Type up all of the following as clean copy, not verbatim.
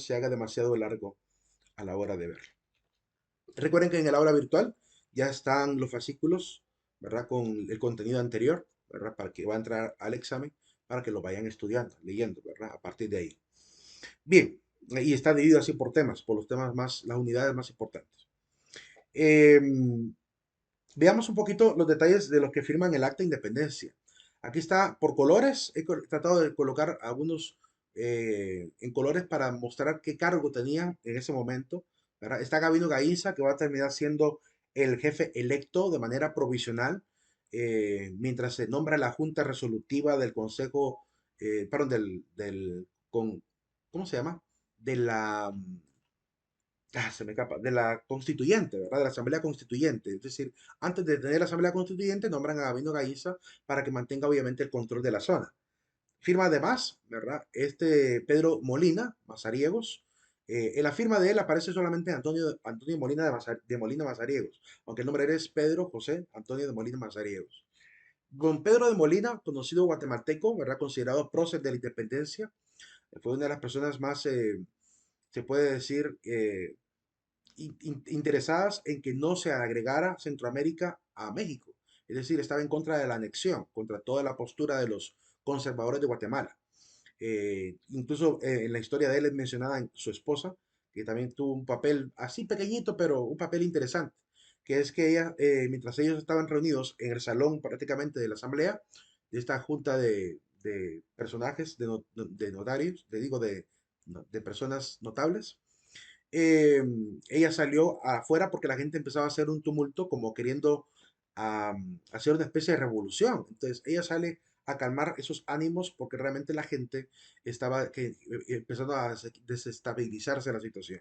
se haga demasiado largo a la hora de verlo. Recuerden que en el aula virtual ya están los fascículos, ¿verdad? Con el contenido anterior, ¿verdad? Para que va a entrar al examen, para que lo vayan estudiando, leyendo, ¿verdad? A partir de ahí. Bien, y está dividido así por temas, por los temas más, las unidades más importantes. Veamos un poquito los detalles de los que firman el acta de independencia. Aquí está por colores, tratado de colocar algunos en colores para mostrar qué cargo tenían en ese momento, ¿verdad? Está Gabino Gainza, que va a terminar siendo el jefe electo de manera provisional, mientras se nombra la Junta Resolutiva del Consejo, perdón, ¿cómo se llama? De la, se me escapa, de la constituyente, ¿verdad? De la Asamblea Constituyente. Es decir, antes de tener la Asamblea Constituyente, nombran a Gabino Gainza para que mantenga obviamente el control de la zona. Firma además, ¿verdad? Este Pedro Molina Mazariegos. En la firma de él aparece solamente Antonio Molina de Molina Mazariegos, aunque el nombre de él es Pedro José Antonio de Molina Mazariegos. Don Pedro de Molina, conocido guatemalteco, ¿verdad? Considerado prócer de la independencia, fue una de las personas más, se puede decir, interesadas en que no se agregara Centroamérica a México. Es decir, estaba en contra de la anexión, contra toda la postura de los conservadores de Guatemala. Incluso en la historia de él es mencionada en su esposa, que también tuvo un papel así pequeñito, pero un papel interesante, que es que ella, mientras ellos estaban reunidos en el salón prácticamente de la asamblea, de esta junta de personajes, de notarios, te digo, de personas notables, eh, ella salió afuera porque la gente empezaba a hacer un tumulto como queriendo hacer una especie de revolución. Entonces ella sale a calmar esos ánimos porque realmente la gente estaba empezando a desestabilizarse la situación.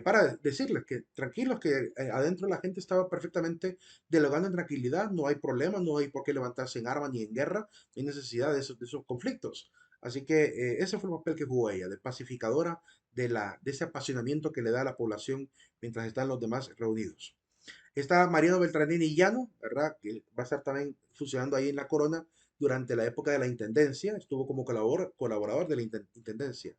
Para decirles que tranquilos, que adentro la gente estaba perfectamente dialogando en tranquilidad, no hay problema, no hay por qué levantarse en armas ni en guerra, no hay necesidad de esos conflictos. Así que ese fue el papel que jugó ella, de pacificadora de ese apasionamiento que le da a la población mientras están los demás reunidos. Está Mariano Beltranini Llano, ¿verdad? Que va a estar también funcionando ahí en la corona durante la época de la intendencia, estuvo como colaborador de la intendencia.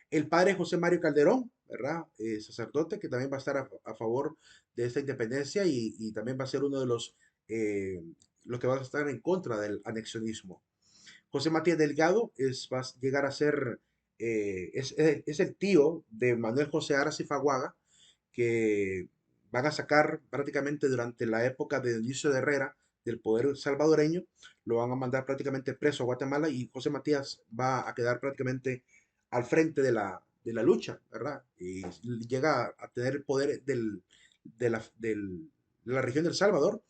El padre José Mario Calderón, ¿verdad? Sacerdote, que también va a estar a favor de esta independencia y también va a ser uno de los que va a estar en contra del anexionismo. José Matías Delgado va a llegar a ser, es el tío de Manuel José Aras y Faguaga, que van a sacar prácticamente durante la época de Dionisio de Herrera del poder salvadoreño, lo van a mandar prácticamente preso a Guatemala y José Matías va a quedar prácticamente al frente de la lucha, ¿verdad? Y llega a tener el poder de la región del Salvador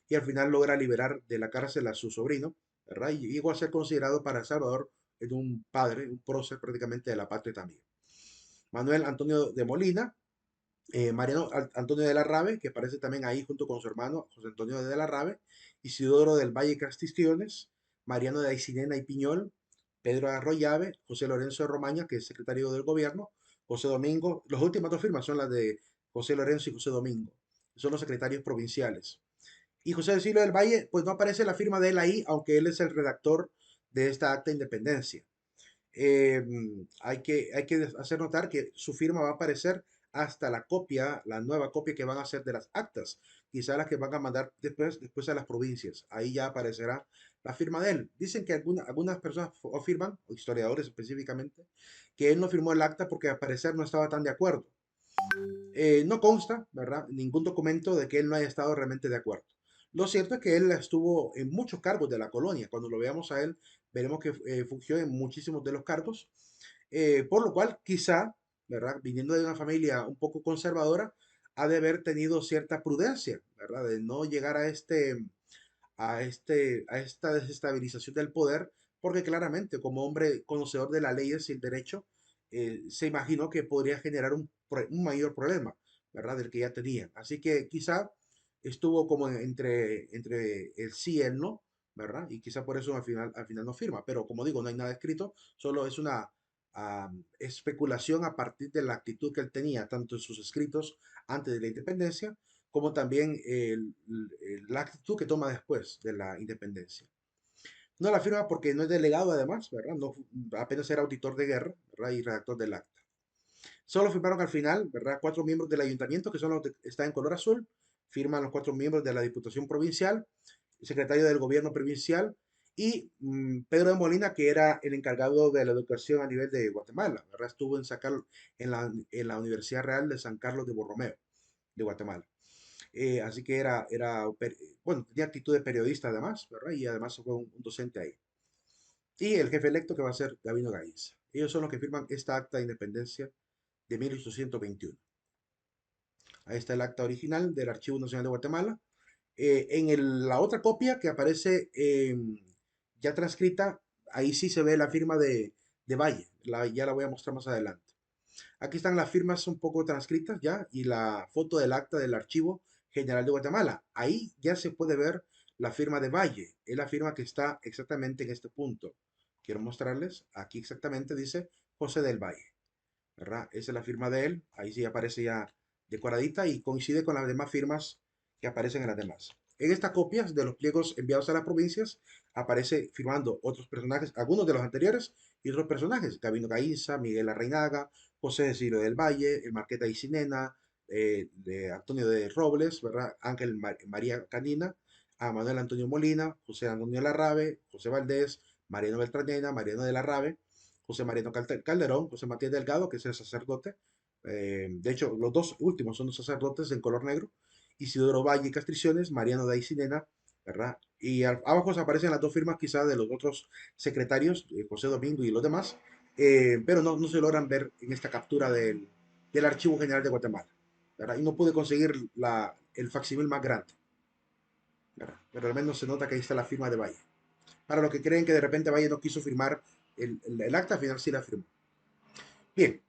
y al final logra liberar de la cárcel a su sobrino, ¿verdad? Y llegó a ser considerado para El Salvador en un padre, un prócer prácticamente de la patria también. Manuel Antonio de Molina, Mariano Antonio de la Rave, que aparece también ahí junto con su hermano José Antonio de la Rave, Isidoro del Valle Castillones, Mariano de Aicinena y Piñol, Pedro Arroyave, José Lorenzo de Romaña, que es secretario del gobierno, José Domingo, las últimas dos firmas son las de José Lorenzo y José Domingo, son los secretarios provinciales. Y José de Silva del Valle, pues no aparece la firma de él ahí, aunque él es el redactor de esta acta de independencia. Eh, hay que hacer notar que su firma va a aparecer hasta la copia, la nueva copia que van a hacer de las actas, quizá las que van a mandar después a las provincias. Ahí ya aparecerá la firma de él. Dicen que algunas personas afirman, o historiadores específicamente, que él no firmó el acta porque al parecer no estaba tan de acuerdo. No consta, ¿verdad? Ningún documento de que él no haya estado realmente de acuerdo. Lo cierto es que él estuvo en muchos cargos de la colonia. Cuando lo veamos a él, veremos que fungió en muchísimos de los cargos, por lo cual quizá, ¿verdad? Viniendo de una familia un poco conservadora, ha de haber tenido cierta prudencia, ¿verdad? De no llegar a esta desestabilización del poder, porque claramente como hombre conocedor de las leyes y el derecho, se imaginó que podría generar un mayor problema, ¿verdad? Del que ya tenía. Así que quizá estuvo como entre el sí y el no, ¿verdad? Y quizá por eso al final no firma. Pero como digo, no hay nada escrito, solo es una especulación a partir de la actitud que él tenía, tanto en sus escritos antes de la independencia, como también la actitud que toma después de la independencia. No la firma porque no es delegado además, ¿verdad? No, apenas era auditor de guerra, ¿verdad? Y redactor del acta. Solo firmaron al final, ¿verdad? 4 miembros del ayuntamiento, que son los que están en color azul, firman los 4 miembros de la Diputación Provincial, el secretario del Gobierno Provincial y Pedro de Molina, que era el encargado de la educación a nivel de Guatemala, ¿verdad? Estuvo en la Universidad Real de San Carlos de Borromeo, de Guatemala. Así que bueno, tenía actitud de periodista además, ¿verdad? Y además fue un docente ahí. Y el jefe electo que va a ser Gabino Gainza. Ellos son los que firman esta acta de independencia de 1821. Ahí está el acta original del Archivo Nacional de Guatemala. La otra copia que aparece ya transcrita, ahí sí se ve la firma de Valle. Ya la voy a mostrar más adelante. Aquí están las firmas un poco transcritas ya y la foto del acta del Archivo General de Guatemala. Ahí ya se puede ver la firma de Valle. Es la firma que está exactamente en este punto. Quiero mostrarles. Aquí exactamente dice José del Valle, ¿verdad? Esa es la firma de él. Ahí sí aparece ya decoradita y coincide con las demás firmas que aparecen en las demás. En estas copias de los pliegos enviados a las provincias aparece firmando otros personajes, algunos de los anteriores y otros personajes: Gabino Gainza, Miguel Arreinaga, José Cecilio del Valle, el Marqueta Isinena, de Antonio de Robles, ¿verdad? Ángel María Canina, a Manuel Antonio Molina, José Antonio Larrabe, José Valdés, Mariano Beltranena, Mariano de Larrabe, José Mariano Calderón, José Matías Delgado, que es el sacerdote. De hecho, los dos últimos son los sacerdotes en color negro. Isidoro Valle y Castriciones, Mariano de Aicinena, ¿verdad? Y abajo aparecen las dos firmas quizás de los otros secretarios, José Domingo y los demás, pero no se logran ver en esta captura del Archivo General de Guatemala, ¿verdad? Y no pude conseguir el facsímil más grande, ¿verdad? Pero al menos se nota que ahí está la firma de Valle. Para los que creen que de repente Valle no quiso firmar el acta, al final sí la firmó. Bien,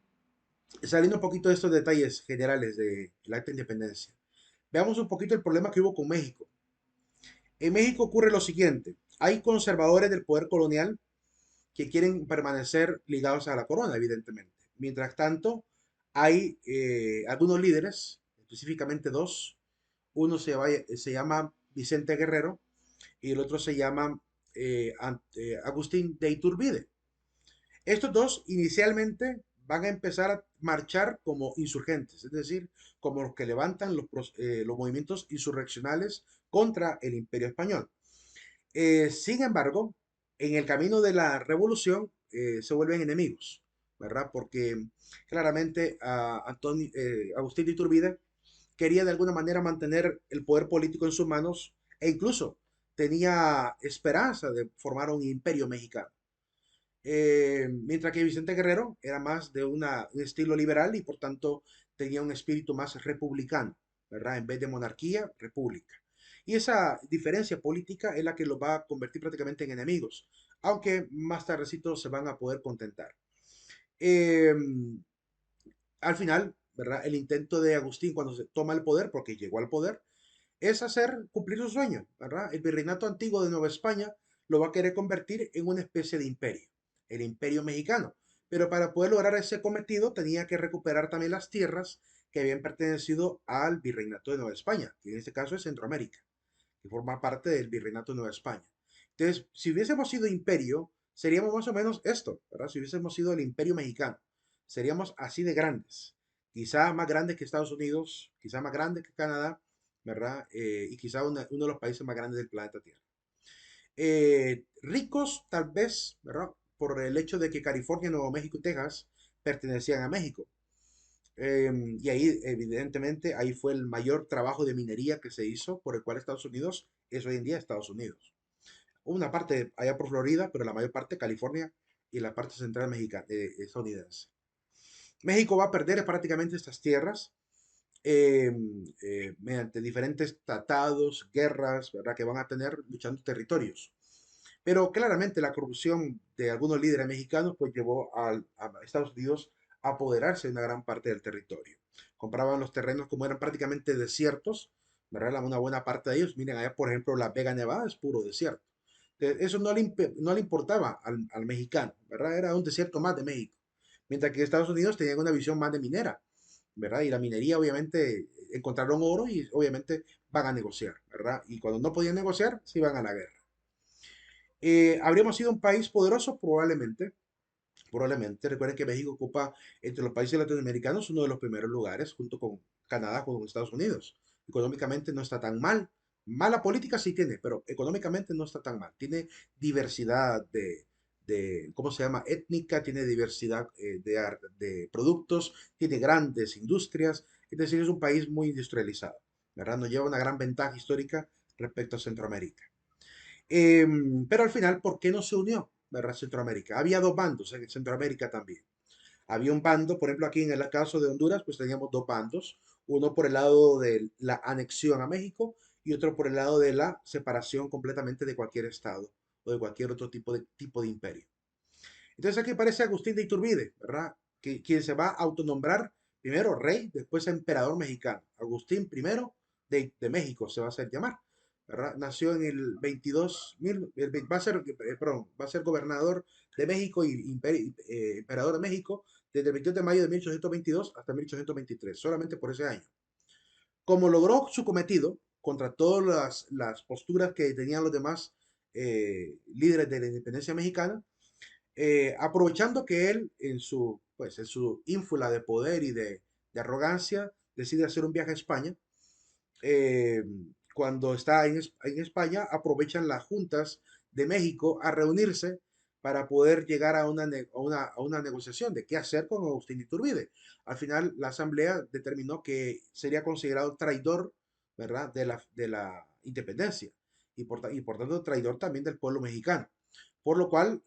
saliendo un poquito de estos detalles generales del acta de independencia, veamos un poquito el problema que hubo con México. En México ocurre lo siguiente: hay conservadores del poder colonial que quieren permanecer ligados a la corona, evidentemente. Mientras tanto, hay algunos líderes, específicamente dos. Uno se llama Vicente Guerrero y el otro se llama Agustín de Iturbide. Estos dos inicialmente van a empezar a marchar como insurgentes, es decir, como los que levantan los movimientos insurreccionales contra el Imperio Español. Sin embargo, en el camino de la revolución se vuelven enemigos, ¿verdad? Porque claramente Agustín de Iturbide quería de alguna manera mantener el poder político en sus manos e incluso tenía esperanza de formar un imperio mexicano. Mientras que Vicente Guerrero era más de un estilo liberal y por tanto tenía un espíritu más republicano, ¿verdad? En vez de monarquía, república. Y esa diferencia política es la que los va a convertir prácticamente en enemigos, aunque más tardecito se van a poder contentar. Eh, Al final, ¿verdad? El intento de Agustín cuando se toma el poder, porque llegó al poder, es hacer cumplir su sueño, ¿verdad? El virreinato antiguo de Nueva España lo va a querer convertir en una especie de imperio, el imperio mexicano. Pero para poder lograr ese cometido tenía que recuperar también las tierras que habían pertenecido al virreinato de Nueva España, que en este caso es Centroamérica, que forma parte del virreinato de Nueva España. Entonces, si hubiésemos sido imperio, seríamos más o menos esto, ¿verdad? Si hubiésemos sido el imperio mexicano, seríamos así de grandes. Quizá más grandes que Estados Unidos, quizá más grandes que Canadá, ¿verdad? Y quizá uno de los países más grandes del planeta Tierra. Ricos, tal vez, ¿verdad? Por el hecho de que California, Nuevo México y Texas pertenecían a México. Y ahí, evidentemente, ahí fue el mayor trabajo de minería que se hizo, por el cual Estados Unidos es hoy en día Estados Unidos. Una parte allá por Florida, pero la mayor parte California y la parte central mexicana, estadounidense. México va a perder prácticamente estas tierras eh, mediante diferentes tratados, guerras, ¿verdad? Que van a tener luchando territorios. Pero claramente la corrupción de algunos líderes mexicanos pues llevó a Estados Unidos a apoderarse de una gran parte del territorio. Compraban los terrenos como eran prácticamente desiertos, ¿verdad? Una buena parte de ellos. Miren, allá por ejemplo la Vega Nevada es puro desierto. Eso no le importaba al mexicano, ¿verdad? Era un desierto más de México. Mientras que Estados Unidos tenía una visión más de minera, ¿verdad? Y la minería obviamente encontraron oro y obviamente van a negociar, ¿verdad? Y cuando no podían negociar, se iban a la guerra. ¿Habríamos sido un país poderoso? Probablemente, Probablemente. Recuerden que México ocupa entre los países latinoamericanos uno de los primeros lugares, junto con Canadá, con Estados Unidos. Económicamente no está tan mal. Mala política sí tiene, pero económicamente no está tan mal. Tiene diversidad ¿cómo se llama? Étnica, tiene diversidad de productos, tiene grandes industrias. Es decir, es un país muy industrializado, ¿verdad? Nos lleva una gran ventaja histórica respecto a Centroamérica. Pero al final, ¿por qué no se unió, ¿verdad? Centroamérica. Había dos bandos en Centroamérica también. Había un bando, por ejemplo, aquí en el caso de Honduras, pues teníamos dos bandos, uno por el lado de la anexión a México y otro por el lado de la separación completamente de cualquier estado o de cualquier otro tipo de imperio. Entonces aquí aparece Agustín de Iturbide, ¿verdad? Quien se va a autonombrar primero rey, después emperador mexicano. Agustín primero de México se va a hacer llamar, ¿verdad? Nació en el 22, va a ser gobernador de México y emperador de México desde el 22 de mayo de 1822 hasta 1823, solamente por ese año. Como logró su cometido contra todas las posturas que tenían los demás líderes de la independencia mexicana, aprovechando que él en su ínfula de poder y de arrogancia decide hacer un viaje a España. eh, Cuando está en España, aprovechan las juntas de México a reunirse para poder llegar a una negociación de qué hacer con Agustín Iturbide. Al final, la asamblea determinó que sería considerado traidor, ¿verdad?, de la independencia y por tanto traidor también del pueblo mexicano. Por lo cual,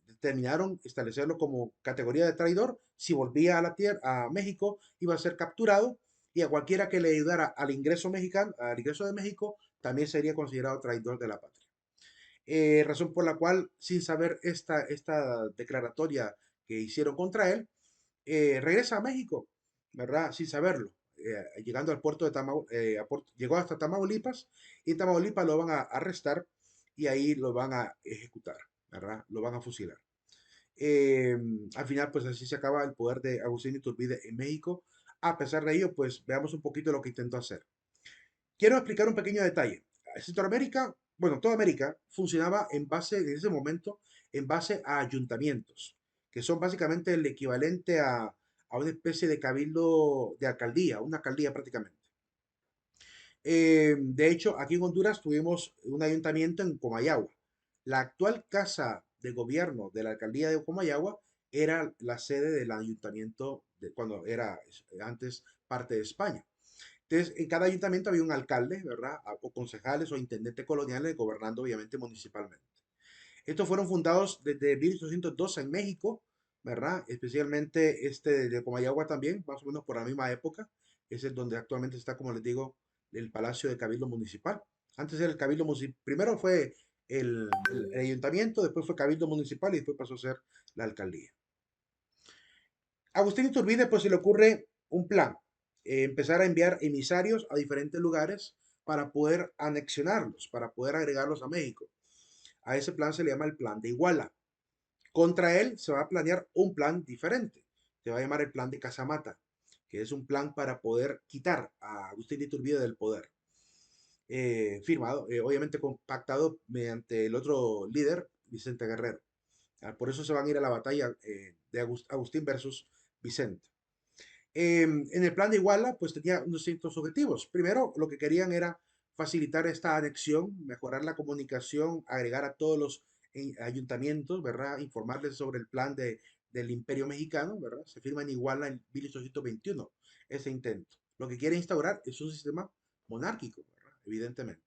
determinaron establecerlo como categoría de traidor. Si volvía a la tierra, a México, iba a ser capturado y a cualquiera que le ayudara al ingreso mexicano, al ingreso de México, también sería considerado traidor de la patria. Razón por la cual, sin saber esta declaratoria que hicieron contra él, regresa a México, ¿verdad? Sin saberlo. Llegando al puerto de llegó hasta Tamaulipas y en Tamaulipas lo van a arrestar y ahí lo van a ejecutar, ¿verdad? Lo van a fusilar. Eh, Al final, pues así se acaba el poder de Agustín Iturbide en México. A pesar de ello, pues veamos un poquito lo que intentó hacer. Quiero explicar un pequeño detalle. Centroamérica, bueno, toda América funcionaba en ese momento, en base a ayuntamientos, que son básicamente el equivalente a una especie de cabildo de alcaldía, una alcaldía prácticamente. De hecho, aquí en Honduras tuvimos un ayuntamiento en Comayagua. La actual casa de gobierno de la alcaldía de Comayagua era la sede del ayuntamiento cuando era antes parte de España. Entonces, en cada ayuntamiento había un alcalde, ¿verdad? O concejales o intendentes coloniales gobernando obviamente municipalmente. Estos fueron fundados desde 1812 en México, ¿verdad? Especialmente este de Comayagua también, más o menos por la misma época. Es el donde actualmente está, como les digo, el Palacio de Cabildo Municipal. Antes era el Cabildo Municipal, primero fue el ayuntamiento, después fue Cabildo Municipal y después pasó a ser la alcaldía. Agustín Iturbide pues se le ocurre un plan, empezar a enviar emisarios a diferentes lugares para poder anexionarlos, para poder agregarlos a México. A ese plan se le llama el plan de Iguala. Contra él se va a planear un plan diferente. Se va a llamar el plan de Casamata, que es un plan para poder quitar a Agustín Iturbide del poder. Firmado, obviamente compactado mediante el otro líder, Vicente Guerrero. Por eso se van a ir a la batalla de Agustín versus Vicente. En el plan de Iguala, pues tenía unos ciertos objetivos. Primero, lo que querían era facilitar esta anexión, mejorar la comunicación, agregar a todos los ayuntamientos, ¿verdad? Informarles sobre el plan del Imperio Mexicano, ¿verdad? Se firma en Iguala en 1821 ese intento. Lo que quiere instaurar es un sistema monárquico, ¿verdad? Evidentemente.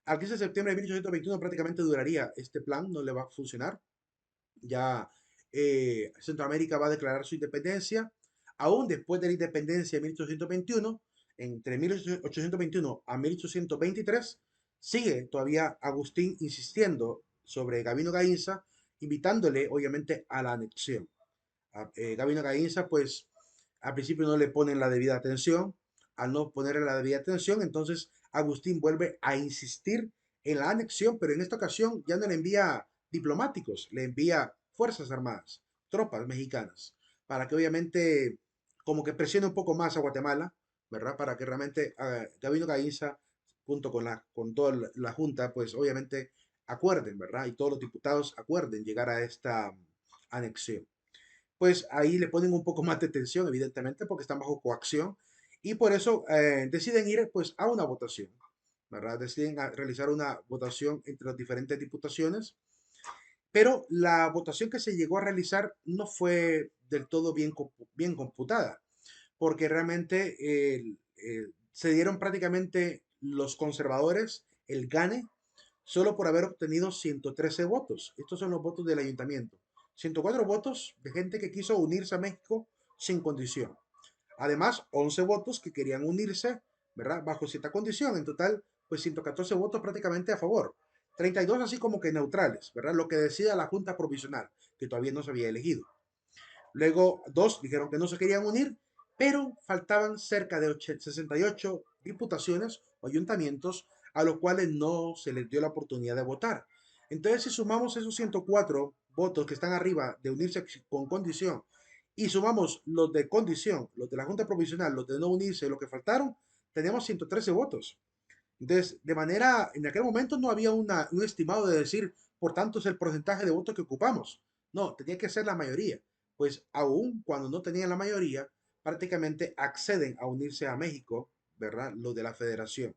Al 15 de septiembre de 1821 prácticamente duraría este plan, no le va a funcionar. Ya Centroamérica va a declarar su independencia. Aún después de la independencia de 1821, entre 1821 a 1823, sigue todavía Agustín insistiendo sobre Gabino Gainza, invitándole obviamente a la anexión. Gabino Gainza, pues al principio no le ponen la debida atención. Al no ponerle la debida atención, entonces Agustín vuelve a insistir en la anexión, pero en esta ocasión ya no le envía diplomáticos, le envía fuerzas armadas, tropas mexicanas, para que obviamente como que presione un poco más a Guatemala, ¿verdad? Para que realmente Gabino Gainza, junto con toda la Junta, pues obviamente acuerden, ¿verdad? Y todos los diputados acuerden llegar anexión. Pues ahí le ponen un poco más de tensión, evidentemente, porque están bajo coacción y por eso deciden ir pues a una votación, ¿verdad? Deciden realizar una votación entre las diferentes diputaciones, pero la votación que se llegó a realizar no fue del todo bien computada, porque realmente se dieron prácticamente los conservadores el gane solo por haber obtenido 113 votos. Estos son los votos del ayuntamiento. 104 votos de gente que quiso unirse a México sin condición. Además, 11 votos que querían unirse, ¿verdad? Bajo cierta condición. En total, pues 114 votos prácticamente a favor. 32 así como que neutrales, ¿verdad? Lo que decida la Junta Provisional, que todavía no se había elegido. Luego, dos dijeron que no se querían unir, pero faltaban cerca de 68 diputaciones o ayuntamientos a los cuales no se les dio la oportunidad de votar. Entonces, si sumamos esos 104 votos que están arriba de unirse con condición y sumamos los de condición, los de la Junta Provisional, los de no unirse, los que faltaron, tenemos 113 votos. Entonces, de manera, en aquel momento no había un estimado de decir, por tanto, es el porcentaje de votos que ocupamos. No, tenía que ser la mayoría. Pues aún cuando no tenían la mayoría, prácticamente acceden a unirse a México, ¿verdad? Los de la federación.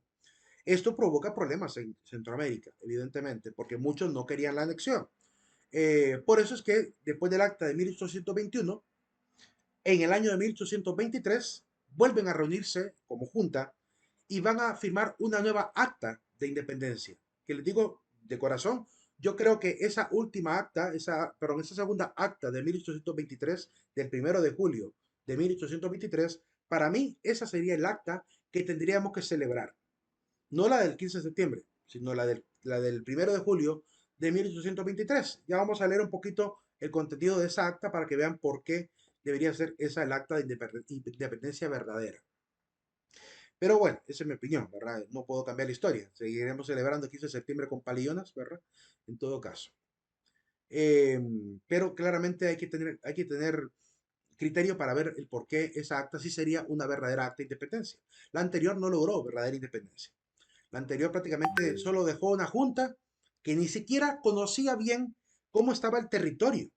Esto provoca problemas en Centroamérica, evidentemente, porque muchos no querían la anexión. Por eso es que después del acta de 1821, en el año de 1823, vuelven a reunirse como junta y van a firmar una nueva acta de independencia. Que les digo de corazón, yo creo que esa última acta, esa segunda acta de 1823, del 1 de julio de 1823, para mí esa sería el acta que tendríamos que celebrar. No la del 15 de septiembre, sino la del 1 de julio de 1823. Ya vamos a leer un poquito el contenido de esa acta para que vean por qué debería ser esa el acta de independencia verdadera. Pero bueno, esa es mi opinión, ¿verdad? No puedo cambiar la historia. Seguiremos celebrando el 15 de septiembre con palillonas, ¿verdad? En todo caso. Eh, pero claramente hay que tener criterio para ver el por qué esa acta sí sería una verdadera acta de independencia. La anterior no logró verdadera independencia. La anterior prácticamente solo dejó una junta que ni siquiera conocía bien cómo estaba el territorio.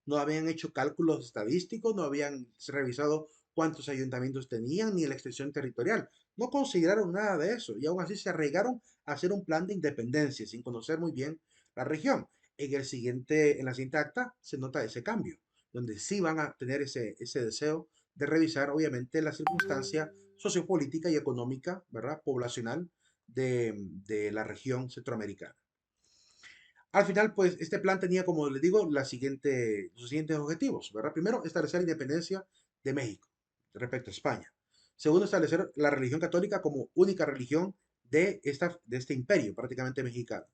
No habían hecho cálculos estadísticos, no habían revisado cuántos ayuntamientos tenían ni la extensión territorial. No consideraron nada de eso y aún así se arraigaron a hacer un plan de independencia sin conocer muy bien la región. En la siguiente acta se nota ese cambio, donde sí van a tener ese deseo de revisar, obviamente, la circunstancia sociopolítica y económica, ¿verdad? Poblacional de la región centroamericana. Al final, pues, este plan tenía, como les digo, los siguientes objetivos, ¿verdad? Primero, establecer la independencia de México respecto a España. Segundo, establecer la religión católica como única religión de este imperio prácticamente mexicano.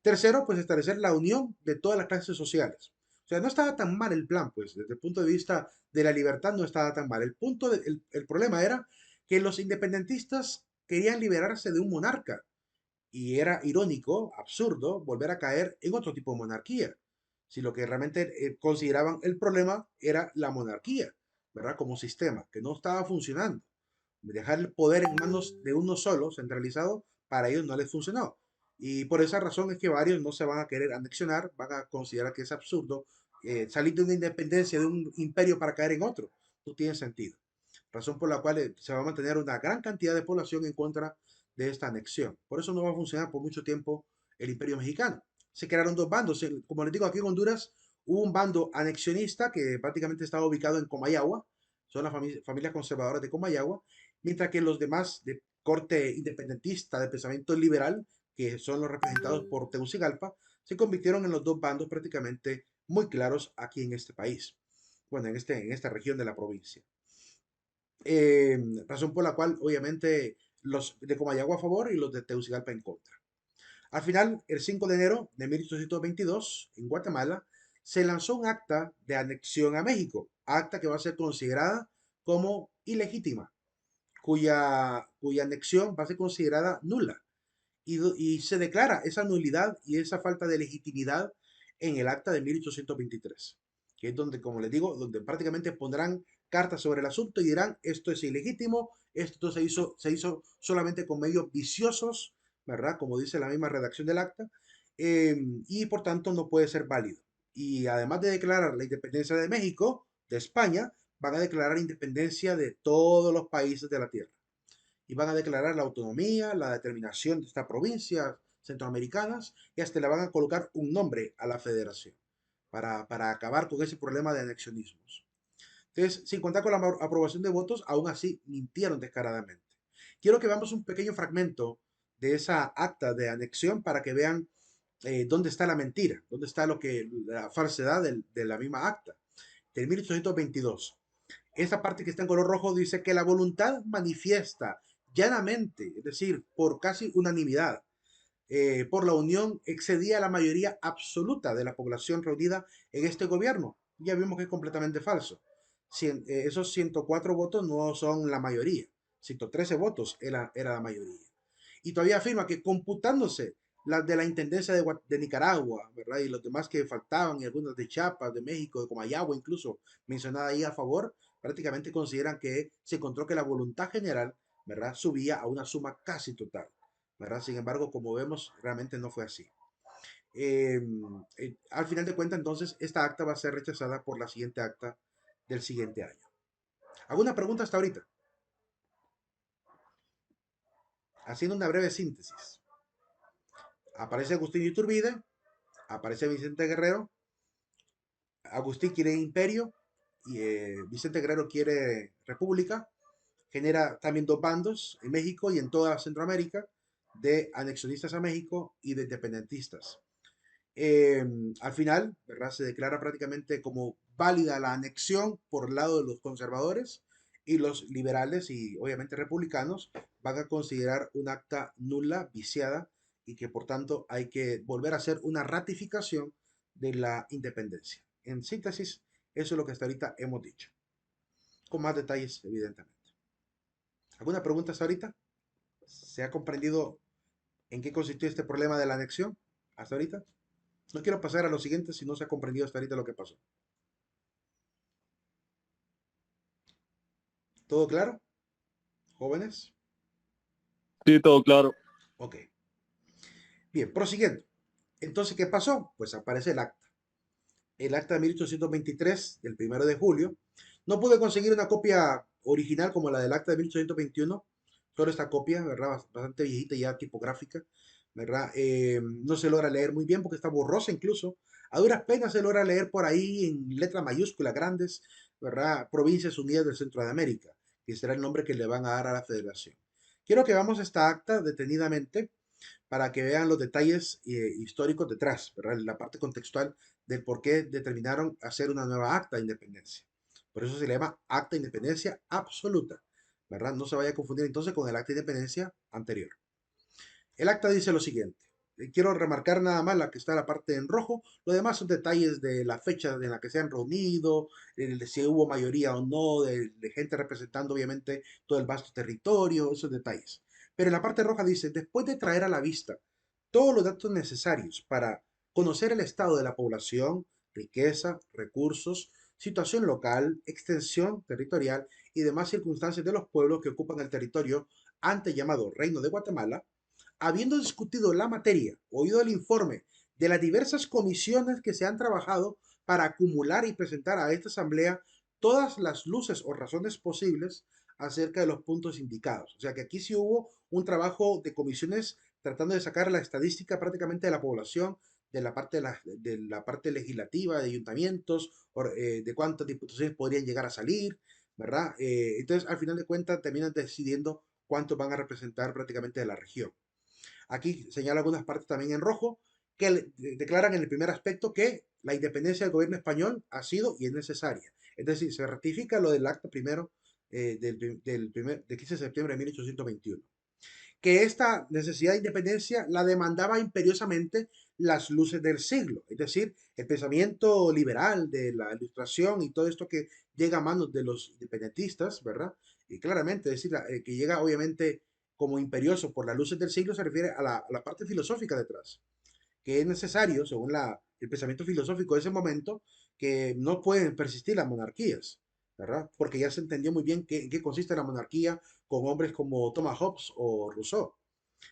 Tercero, pues, establecer la unión de todas las clases sociales. O sea, no estaba tan mal el plan, pues, desde el punto de vista de la libertad no estaba tan mal. El problema era que los independentistas querían liberarse de un monarca y era irónico, absurdo, volver a caer en otro tipo de monarquía. Si lo que realmente consideraban el problema era la monarquía, ¿verdad? Como sistema, que no estaba funcionando. Dejar el poder en manos de uno solo, centralizado, para ellos no les funcionó. Y por esa razón es que varios no se van a querer anexionar, van a considerar que es absurdo salir de una independencia, de un imperio para caer en otro. No tiene sentido. Razón por la cual se va a mantener una gran cantidad de población en contra de esta anexión. Por eso no va a funcionar por mucho tiempo el imperio mexicano. Se crearon dos bandos. Como les digo, aquí en Honduras hubo un bando anexionista que prácticamente estaba ubicado en Comayagua, son las familias conservadoras de Comayagua, mientras que los demás de corte independentista, de pensamiento liberal, que son los representados por Tegucigalpa, se convirtieron en los dos bandos prácticamente muy claros aquí en este país, bueno, en esta región de la provincia. Razón por la cual, obviamente, los de Comayagua a favor y los de Tegucigalpa en contra. Al final, el 5 de enero de 1822, en Guatemala, se lanzó un acta de anexión a México, acta que va a ser considerada como ilegítima, cuya anexión va a ser considerada nula. Y se declara esa nulidad y esa falta de legitimidad en el acta de 1823, que es donde, como les digo, donde prácticamente pondrán cartas sobre el asunto y dirán, esto es ilegítimo, esto se hizo solamente con medios viciosos, ¿verdad? Como dice la misma redacción del acta, y por tanto no puede ser válido. Y además de declarar la independencia de México, de España, van a declarar independencia de todos los países de la Tierra. Y van a declarar la autonomía, la determinación de estas provincias centroamericanas y hasta le van a colocar un nombre a la federación para acabar con ese problema de anexionismos. Entonces, sin contar con la aprobación de votos, aún así mintieron descaradamente. Quiero que veamos un pequeño fragmento de esa acta de anexión para que vean dónde está la mentira, dónde está la falsedad de la misma acta, del 1822. Esta parte que está en color rojo dice que la voluntad manifiesta llanamente, es decir, por casi unanimidad, por la Unión excedía la mayoría absoluta de la población reunida en este gobierno. Ya vimos que es completamente falso. Esos 104 votos no son la mayoría. 113 votos era la mayoría. Y todavía afirma que computándose las de la Intendencia de Nicaragua, ¿verdad? Y los demás que faltaban, y algunas de Chiapas, de México, de Comayagua, incluso mencionada ahí a favor, prácticamente consideran que se encontró que la voluntad general, ¿verdad? Subía a una suma casi total, ¿verdad? Sin embargo, como vemos, realmente no fue así. Eh, Al final de cuentas, entonces, esta acta va a ser rechazada por la siguiente acta del siguiente año. ¿Alguna pregunta hasta ahorita? Haciendo una breve síntesis. Aparece Agustín Iturbide, aparece Vicente Guerrero. Agustín quiere imperio y Vicente Guerrero quiere república. Genera también dos bandos en México y en toda Centroamérica, de anexionistas a México y de independentistas. Eh, Al final, ¿verdad? Se declara prácticamente como válida la anexión por el lado de los conservadores, y los liberales y obviamente republicanos van a considerar un acta nula, viciada, y que por tanto hay que volver a hacer una ratificación de la independencia. En síntesis, eso es lo que hasta ahorita hemos dicho, con más detalles, evidentemente. ¿Alguna pregunta hasta ahorita? ¿Se ha comprendido en qué consistió este problema de la anexión hasta ahorita? No quiero pasar a lo siguiente si no se ha comprendido hasta ahorita lo que pasó. ¿Todo claro, jóvenes? Sí, todo claro. Ok. Bien, prosiguiendo. Entonces, ¿qué pasó? Pues aparece el acta. El acta de 1823, del 1 de julio. No pude conseguir una copia original como la del acta de 1821. Solo esta copia, ¿verdad? Bastante viejita ya, tipográfica, ¿verdad? No se logra leer muy bien porque está borrosa incluso. A duras penas se logra leer por ahí en letras mayúsculas grandes, ¿verdad? Provincias Unidas del Centro de América, que será el nombre que le van a dar a la federación. Quiero que veamos esta acta detenidamente para que vean los detalles históricos detrás, ¿verdad? La parte contextual del por qué determinaron hacer una nueva acta de independencia. Por eso se le llama acta de independencia absoluta, ¿verdad? No se vaya a confundir entonces con el acta de independencia anterior. El acta dice lo siguiente. Quiero remarcar nada más la que está la parte en rojo. Lo demás son detalles de la fecha en la que se han reunido, de si hubo mayoría o no, de gente representando obviamente todo el vasto territorio, esos detalles. Pero en la parte roja dice, después de traer a la vista todos los datos necesarios para conocer el estado de la población, riqueza, recursos, situación local, extensión territorial y demás circunstancias de los pueblos que ocupan el territorio antes llamado Reino de Guatemala, habiendo discutido la materia, oído el informe de las diversas comisiones que se han trabajado para acumular y presentar a esta asamblea todas las luces o razones posibles acerca de los puntos indicados. O sea que aquí sí hubo un trabajo de comisiones tratando de sacar la estadística prácticamente de la población, de la parte legislativa, de ayuntamientos, de cuántas diputaciones podrían llegar a salir, ¿verdad? Entonces, al final de cuentas, terminan decidiendo cuántos van a representar prácticamente de la región. Aquí señala algunas partes también en rojo que declaran en el primer aspecto que la independencia del gobierno español ha sido y es necesaria. Es decir, se ratifica lo del acto primero del 15 de septiembre de 1821. Que esta necesidad de independencia la demandaba imperiosamente las luces del siglo, es decir, el pensamiento liberal de la ilustración y todo esto que llega a manos de los independentistas, ¿verdad? Y claramente, es decir, que llega obviamente como imperioso por las luces del siglo se refiere a la parte filosófica detrás, que es necesario, según el pensamiento filosófico de ese momento, que no pueden persistir las monarquías, ¿verdad? Porque ya se entendió muy bien en qué consiste la monarquía con hombres como Thomas Hobbes o Rousseau.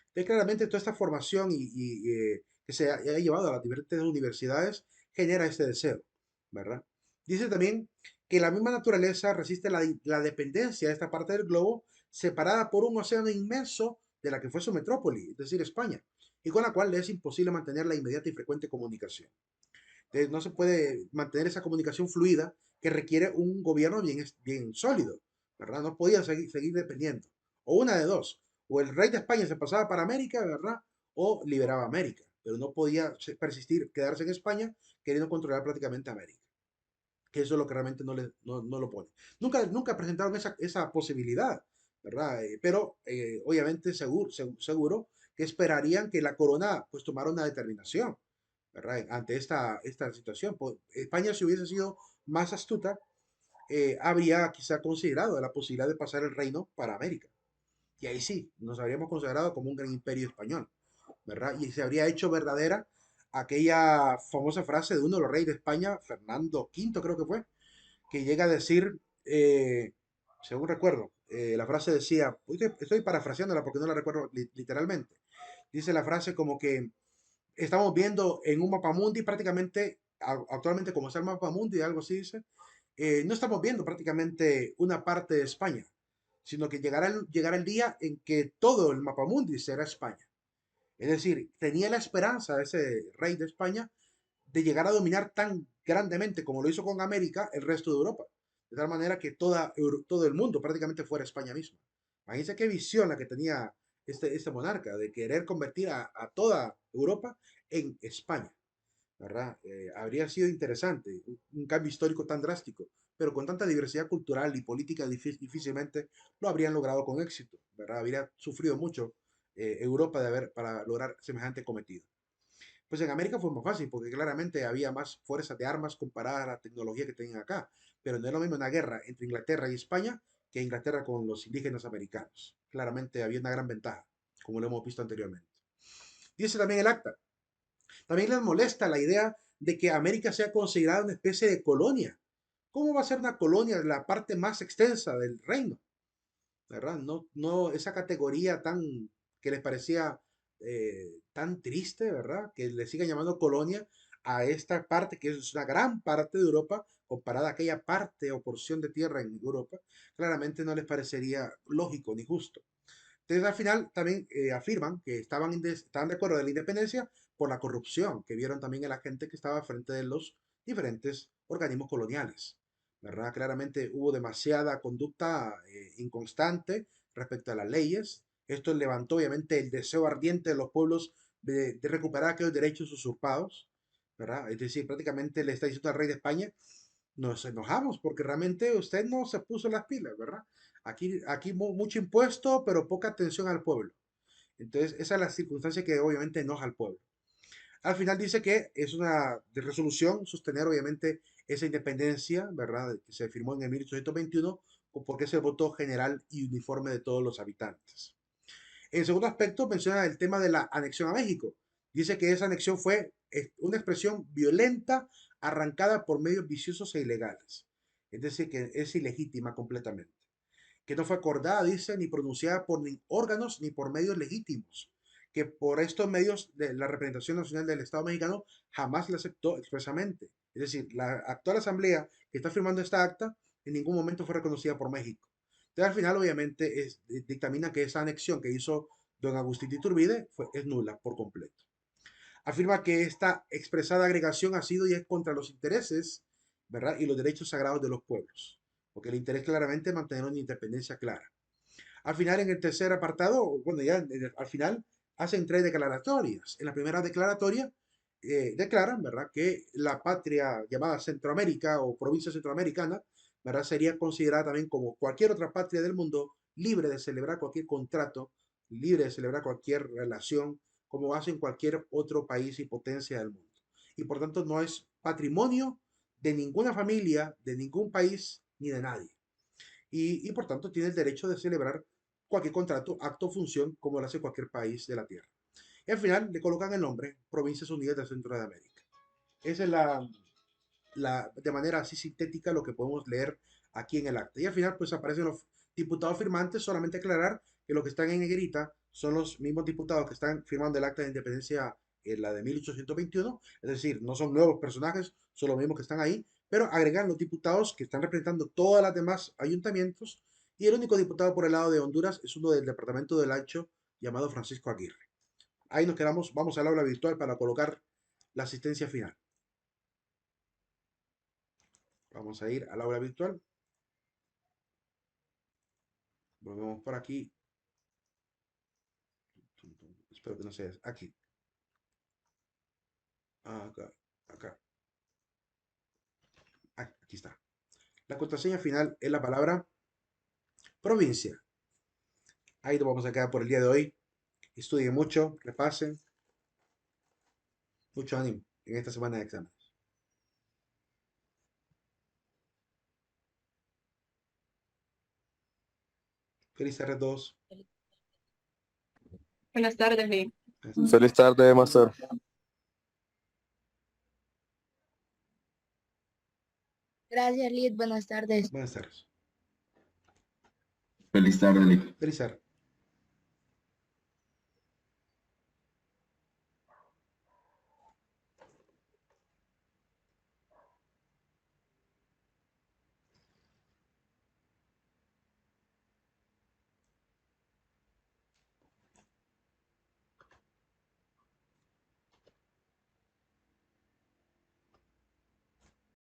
Entonces, claramente toda esta formación que se ha llevado a las diferentes universidades genera este deseo, ¿verdad? Dice también que la misma naturaleza resiste la dependencia de esta parte del globo separada por un océano inmenso de la que fue su metrópoli, es decir, España, y con la cual le es imposible mantener la inmediata y frecuente comunicación. Entonces, no se puede mantener esa comunicación fluida que requiere un gobierno bien sólido, ¿verdad? No podía seguir dependiendo. O una de dos, o el rey de España se pasaba para América, ¿verdad? O liberaba América, pero no podía persistir, quedarse en España queriendo controlar prácticamente América, que eso es lo que realmente no lo pone. Nunca presentaron esa posibilidad, ¿verdad? Pero obviamente seguro que esperarían que la corona pues tomara una determinación, ¿verdad? Ante esta situación. Pues, España, si hubiese sido más astuta, habría quizá considerado la posibilidad de pasar el reino para América. Y ahí sí, nos habríamos considerado como un gran imperio español, ¿verdad? Y se habría hecho verdadera aquella famosa frase de uno de los reyes de España, Fernando V creo que fue, que llega a decir, según recuerdo, la frase decía, estoy parafraseándola porque no la recuerdo literalmente, dice la frase como que estamos viendo en un mapamundi prácticamente, actualmente como está el mapamundi, algo así dice, no estamos viendo prácticamente una parte de España, sino que llegará el día en que todo el mapamundi será España. Es decir, tenía la esperanza de ese rey de España de llegar a dominar tan grandemente como lo hizo con América el resto de Europa. De tal manera que todo el mundo prácticamente fuera España misma. Imagínense qué visión la que tenía este monarca de querer convertir a toda Europa en España, ¿verdad? Habría sido interesante un cambio histórico tan drástico, pero con tanta diversidad cultural y política difícilmente lo habrían logrado con éxito, ¿verdad? Habría sufrido mucho Europa para lograr semejante cometido. Pues en América fue más fácil, porque claramente había más fuerzas de armas comparada a la tecnología que tenían acá. Pero no es lo mismo una guerra entre Inglaterra y España que Inglaterra con los indígenas americanos. Claramente había una gran ventaja, como lo hemos visto anteriormente. Dice también el acta. También les molesta la idea de que América sea considerada una especie de colonia. ¿Cómo va a ser una colonia la parte más extensa del reino? ¿Verdad? No esa categoría tan que les parecía tan triste, ¿verdad? Que le sigan llamando colonia a esta parte que es una gran parte de Europa comparada a aquella parte o porción de tierra en Europa, claramente no les parecería lógico ni justo. Entonces al final también afirman que estaban de acuerdo de la independencia por la corrupción que vieron también en la gente que estaba frente de los diferentes organismos coloniales. ¿Verdad? Claramente hubo demasiada conducta inconstante respecto a las leyes. Esto levantó obviamente el deseo ardiente de los pueblos de recuperar aquellos derechos usurpados, ¿verdad? Es decir, prácticamente le está diciendo al rey de España, nos enojamos porque realmente usted no se puso las pilas, ¿verdad? Aquí mucho impuesto, pero poca atención al pueblo. Entonces, esa es la circunstancia que obviamente enoja al pueblo. Al final dice que es una de resolución sostener obviamente esa independencia, ¿verdad? Que se firmó en el 1821, porque es el voto general y uniforme de todos los habitantes. En segundo aspecto, menciona el tema de la anexión a México. Dice que esa anexión fue una expresión violenta arrancada por medios viciosos e ilegales. Es decir, que es ilegítima completamente. Que no fue acordada, dice, ni pronunciada por ni órganos ni por medios legítimos. Que por estos medios de la representación nacional del Estado mexicano jamás la aceptó expresamente. Es decir, la actual asamblea que está firmando esta acta en ningún momento fue reconocida por México. Entonces, al final, obviamente, dictamina que esa anexión que hizo don Agustín de Iturbide es nula por completo. Afirma que esta expresada agregación ha sido y es contra los intereses, ¿verdad? Y los derechos sagrados de los pueblos, porque el interés claramente es mantener una independencia clara. Al final, en el tercer apartado, bueno, ya al final, hacen tres declaratorias. En la primera declaratoria, declaran, ¿verdad?, que la patria llamada Centroamérica o provincia centroamericana, ¿verdad?, sería considerada también como cualquier otra patria del mundo, libre de celebrar cualquier contrato, libre de celebrar cualquier relación, como hacen cualquier otro país y potencia del mundo. Y por tanto, no es patrimonio de ninguna familia, de ningún país, ni de nadie. Y por tanto, tiene el derecho de celebrar cualquier contrato, acto o función como lo hace cualquier país de la Tierra. Y al final le colocan el nombre Provincias Unidas del Centro de América. Esa es de manera así sintética lo que podemos leer aquí en el acta. Y al final pues aparecen los diputados firmantes, solamente aclarar que los que están en negrita son los mismos diputados que están firmando el acta de independencia la de 1821, es decir, no son nuevos personajes, son los mismos que están ahí, pero agregan los diputados que están representando todas las demás ayuntamientos, y el único diputado por el lado de Honduras es uno del departamento del Ancho llamado Francisco Aguirre. Ahí nos quedamos, vamos al aula virtual para colocar la asistencia final. Vamos a ir al aula virtual. Volvemos por aquí. Espero que no sea aquí. Acá, acá. Aquí está. La contraseña final es la palabra provincia. Ahí nos vamos a quedar por el día de hoy. Estudien mucho, repasen. Mucho ánimo en esta semana de exámenes. Feliz tarde a todos. Buenas tardes, Lee. Feliz tarde, Master. Gracias, Lid. Buenas tardes. Buenas tardes. Feliz tarde, Nick. Feliz tarde.